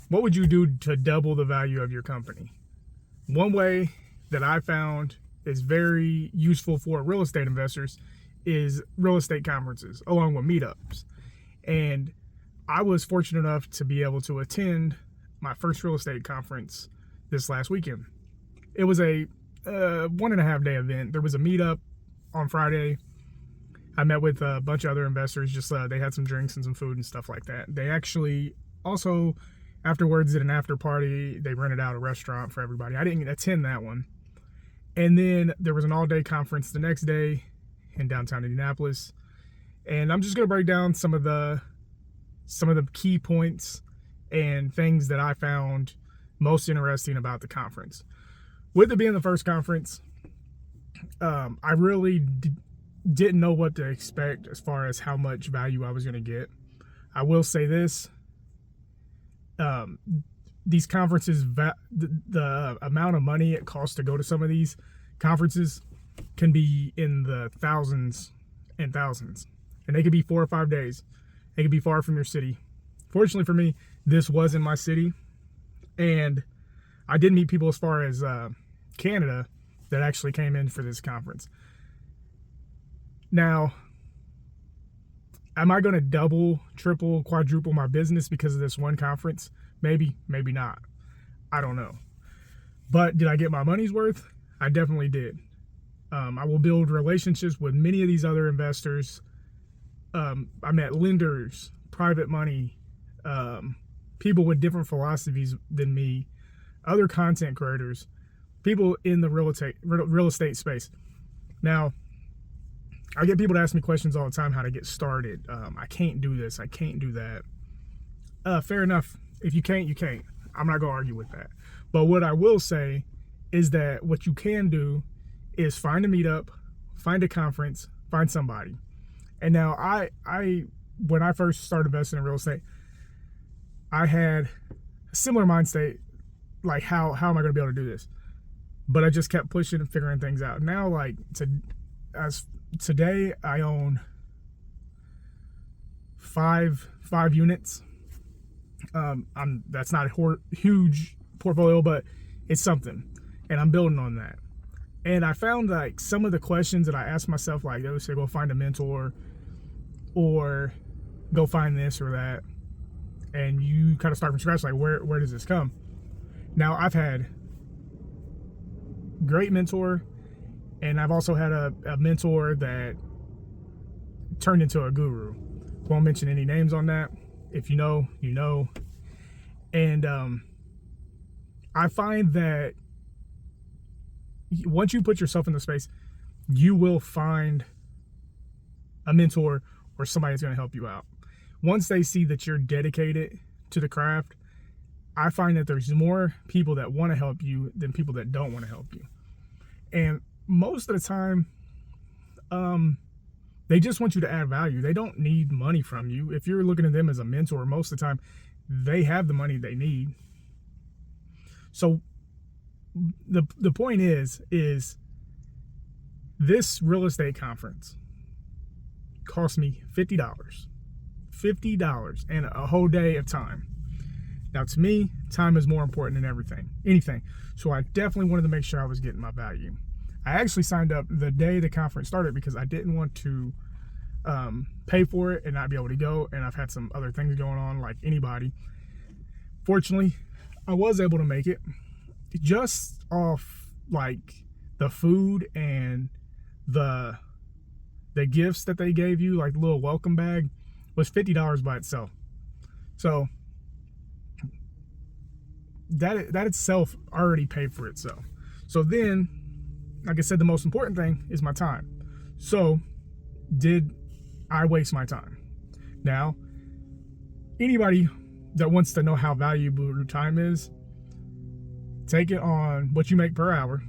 what would you do to double the value of your company? One way that I found is very useful for real estate investors is real estate conferences along with meetups. And I was fortunate enough to be able to attend my first real estate conference this last weekend. It was a 1.5 day event. There was a meetup on Friday. I met with a bunch of other investors. Just they had some drinks and some food and stuff like that. They actually also afterwards did an after party. They rented out a restaurant for everybody. I didn't attend that one. And then there was an all-day conference the next day in downtown Indianapolis. And I'm just going to break down some of the key points and things that I found most interesting about the conference. With it being the first conference, I really didn't know what to expect as far as how much value I was going to get. I will say this. These conferences, the amount of money it costs to go to some of these conferences can be in the thousands and thousands. And they could be 4 or 5 days. They could be far from your city. Fortunately for me, this was in my city. And I did meet people as far as Canada that actually came in for this conference. Now, am I going to double, triple, quadruple my business because of this one conference? Maybe, maybe not. I don't know. But did I get my money's worth? I definitely did. I will build relationships with many of these other investors. I met lenders, private money, people with different philosophies than me, other content creators, people in the real estate space. Now, I get people to ask me questions all the time how to get started. I can't do this. I can't do that. Fair enough. If you can't, you can't. I'm not going to argue with that. But what I will say is that what you can do is find a meetup, find a conference, find somebody. And now when I first started investing in real estate, I had a similar mind state, like how am I going to be able to do this? But I just kept pushing and figuring things out. Now, today, I own five units. That's not a huge portfolio, but it's something, and I'm building on that. And I found like some of the questions that I asked myself, like they would say, go find a mentor, or go find this or that, and you kind of start from scratch. Like where does this come? Now I've had great mentor, and I've also had a mentor that turned into a guru. Won't mention any names on that. If you know, you know. And I find that once you put yourself in the space, you will find a mentor or somebody that's going to help you out. Once they see that you're dedicated to the craft, I find that there's more people that want to help you than people that don't want to help you. And most of the time, they just want you to add value. They don't need money from you. If you're looking at them as a mentor, most of the time, they have the money they need. So the point is this real estate conference cost me $50 and a whole day of time. Now, to me, time is more important than anything. So I definitely wanted to make sure I was getting my value. I actually signed up the day the conference started because I didn't want to pay for it and not be able to go. And I've had some other things going on like anybody. Fortunately, I was able to make it just off like the food and the gifts that they gave you, like the little welcome bag, was $50 by itself. So that itself already paid for itself. So then, like I said, the most important thing is my time. So did I waste my time? Now, anybody that wants to know how valuable your time is, take it on what you make per hour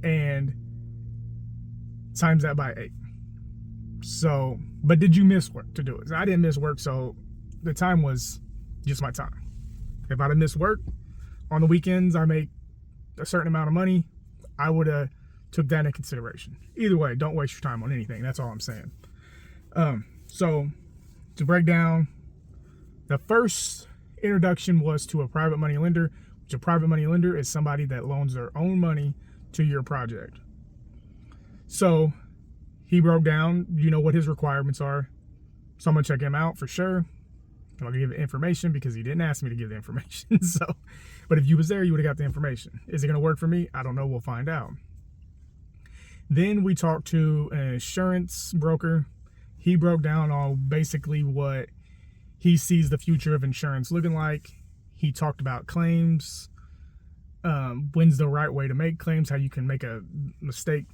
and times that by 8. So, but did you miss work to do it? I didn't miss work, so the time was just my time. If I'd have missed work on the weekends, I make a certain amount of money, I would have took that into consideration. Either way, don't waste your time on anything. That's all I'm saying. So to break down, the first introduction was to a private money lender, which a private money lender is somebody that loans their own money to your project. So he broke down, what his requirements are. So I'm gonna check him out for sure. I'm gonna give information because he didn't ask me to give the information. But if you was there, you would have got the information. Is it gonna work for me? I don't know. We'll find out. Then we talked to an insurance broker. He broke down on basically what he sees the future of insurance looking like. He talked about claims, when's the right way to make claims, how you can make a mistake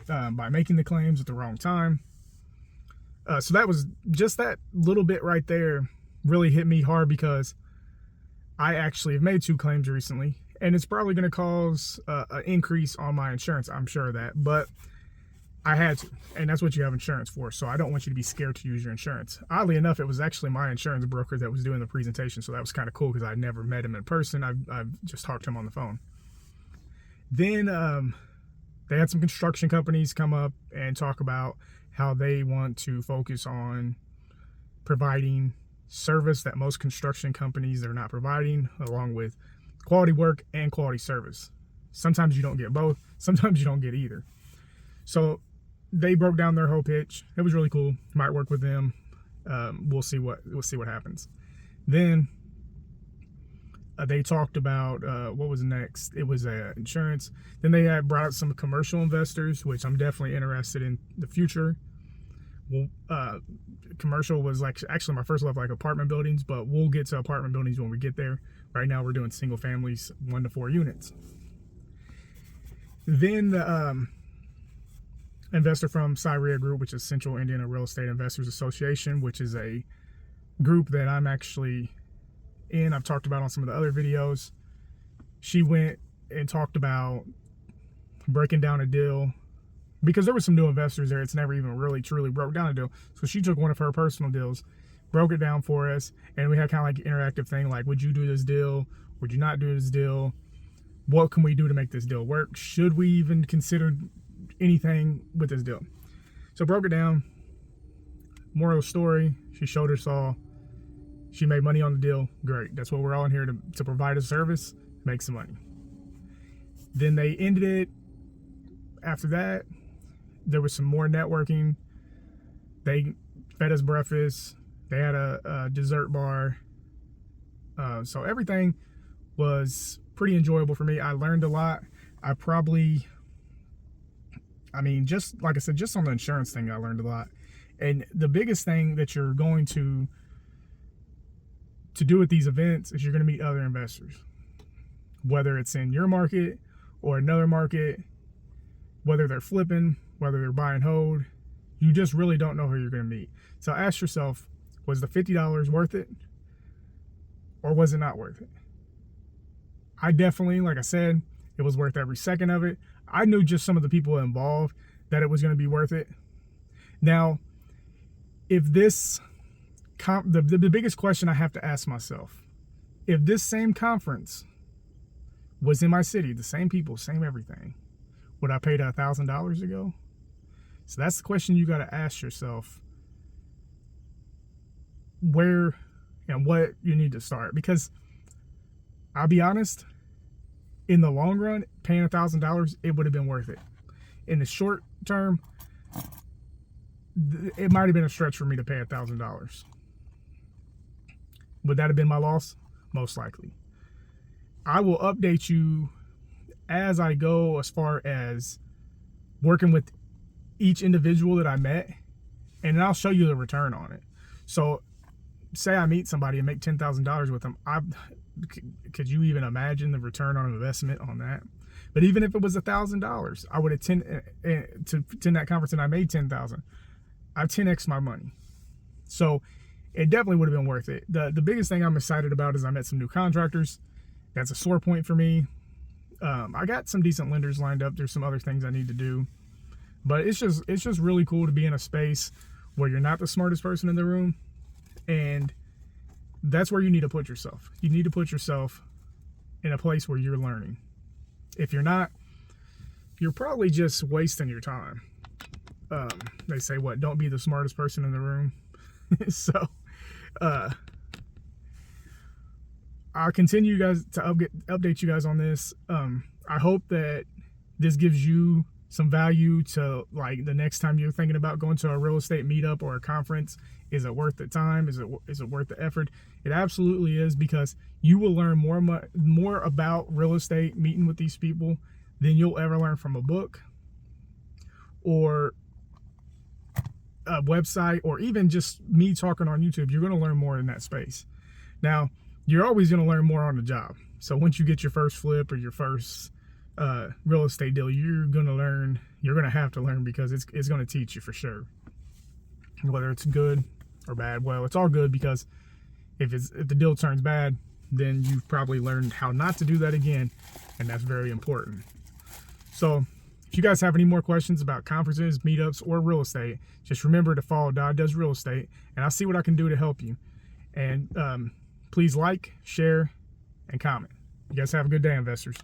by making the claims at the wrong time. So that was just that little bit right there really hit me hard because I actually have made 2 claims recently, and it's probably going to cause an increase on my insurance. I'm sure of that, but I had to, and that's what you have insurance for. So I don't want you to be scared to use your insurance. Oddly enough, it was actually my insurance broker that was doing the presentation, so that was kind of cool because I never met him in person. I've just talked to him on the phone. Then they had some construction companies come up and talk about how they want to focus on providing service that most construction companies are not providing, along with quality work and quality service. Sometimes you don't get both. Sometimes you don't get either. So they broke down their whole pitch. It was really cool. Might work with them. We'll see what happens. Then they talked about what was next. It was insurance. Then they had brought up some commercial investors, which I'm definitely interested in the future. Well, commercial was actually my first love, like apartment buildings, but we'll get to apartment buildings when we get there. Right now we're doing single families, 1 to 4 units. Then the investor from CYREA Group, which is Central Indiana Real Estate Investors Association, which is a group that I'm actually in. I've talked about on some of the other videos. She went and talked about breaking down a deal because there were some new investors there. It's never even really truly broke down a deal. So she took one of her personal deals, broke it down for us, and we had kind of like an interactive thing like, would you do this deal? Would you not do this deal? What can we do to make this deal work? Should we even consider anything with this deal? So broke it down. Moral of the story, she showed us all. She made money on the deal. Great. That's what we're all in here to provide a service, make some money. Then they ended it. After that, there was some more networking. They fed us breakfast. They had a dessert bar. So everything was pretty enjoyable for me. I learned a lot. Just like I said, just on the insurance thing, I learned a lot. And the biggest thing that you're going to do at these events is you're going to meet other investors, whether it's in your market or another market, whether they're flipping, whether they're buy and hold. You just really don't know who you're going to meet. So ask yourself, was the $50 worth it, or was it not worth it? I definitely, like I said, it was worth every second of it. I knew just some of the people involved that it was going to be worth it. Now, if this, the biggest question I have to ask myself, if this same conference was in my city, the same people, same everything, would I pay that $1,000 to go? So that's the question you got to ask yourself, where and what you need to start. Because I'll be honest, in the long run, paying $1,000, it would have been worth it. In the short term, it might have been a stretch for me to pay $1,000. Would that have been my loss? Most likely. I will update you as I go as far as working with each individual that I met, and then I'll show you the return on it. So say I meet somebody and make $10,000 with them. Could you even imagine the return on investment on that? But even if it was $1,000, I would attend that conference and I made $10,000. I've 10x my money. So it definitely would have been worth it. The biggest thing I'm excited about is I met some new contractors. That's a sore point for me. I got some decent lenders lined up. There's some other things I need to do, but it's just really cool to be in a space where you're not the smartest person in the room, and that's where you need to put yourself. You need to put yourself in a place where you're learning. If you're not, you're probably just wasting your time. They say, don't be the smartest person in the room. So I'll continue you guys to update you guys on this. I hope that this gives you some value to, like, the next time you're thinking about going to a real estate meetup or a conference. Is it worth the time? Is it worth the effort? It absolutely is, because you will learn more about real estate meeting with these people than you'll ever learn from a book or a website, or even just me talking on YouTube. You're going to learn more in that space. Now, you're always going to learn more on the job. So once you get your first flip or your first real estate deal, you're going to have to learn, because it's going to teach you for sure. Whether it's good or bad, well, it's all good, because if the deal turns bad, then you've probably learned how not to do that again, and that's very important. So if you guys have any more questions about conferences, meetups, or real estate, just remember to follow Dodd Does Real Estate, and I'll see what I can do to help you. And please like, share, and comment. You guys have a good day, investors.